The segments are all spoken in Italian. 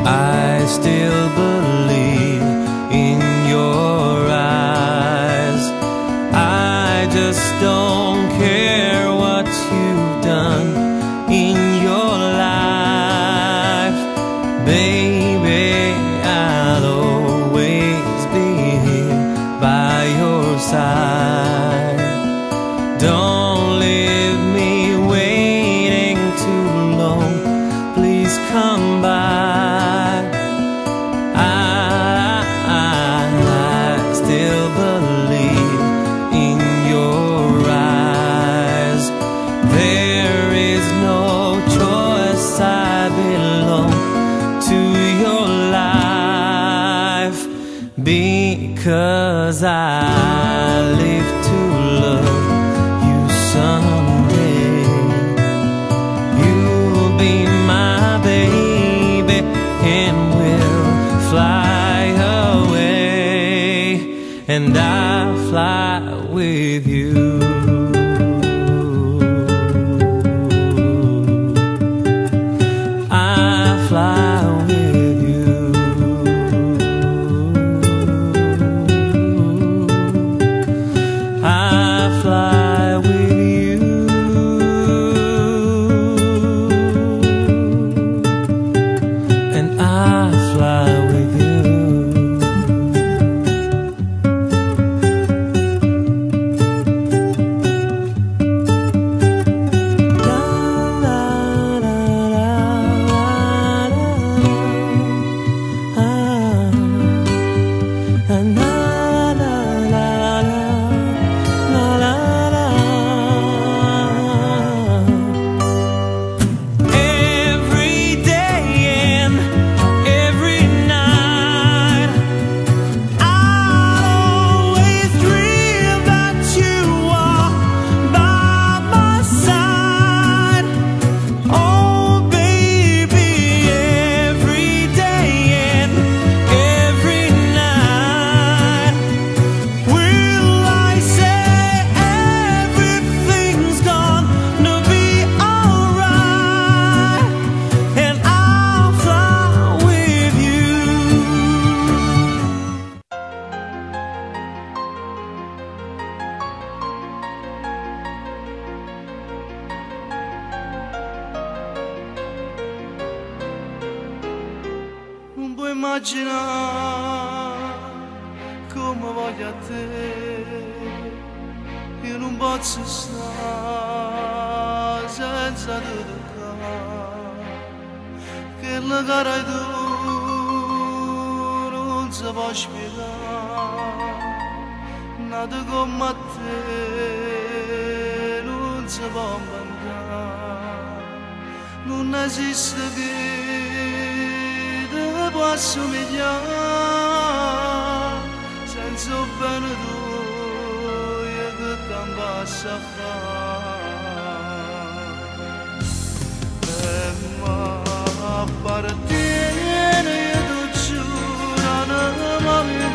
I still believe in your eyes. I just don't care what you've done in your life, baby. I'll always be here by your side. Don't leave me waiting too long. Please come by. I still believe in your eyes. There is no choice. I belong to your life because I live to love you someday. You'll be my baby and we'll fly away, and I'll fly with you. I'll fly with you. I'll fly with you. And I'll fly with you. Immaginare come voglio a te, io non posso stare senza te toccare, che la cara tu non si può spiegare, nata come te non si può inventare, non esiste che può assomigliare senza il bene tuo che t'ambassa a fare. Ma appartiene io tu giuro anima mia,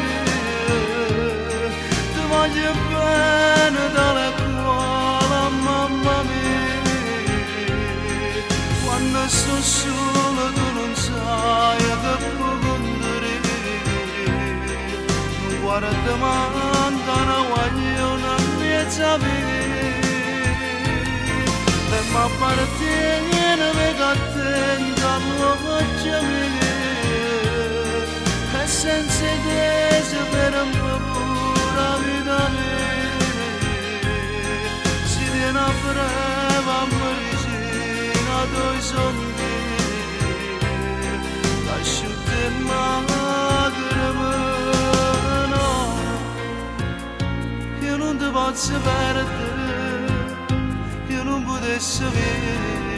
ti voglio bene dalle cuore mamma mia, quando sto solo tu non sai che può condurre, non guarda manca una voglio una mezza vita, e mi appartiene perché attenta all'occhio mio, e senza te si ferma pure la vita mia, si tiene a breve a medicina dei sogni. Asciutte lacrime, no, io non ti posso perdere, io non potessi vivere.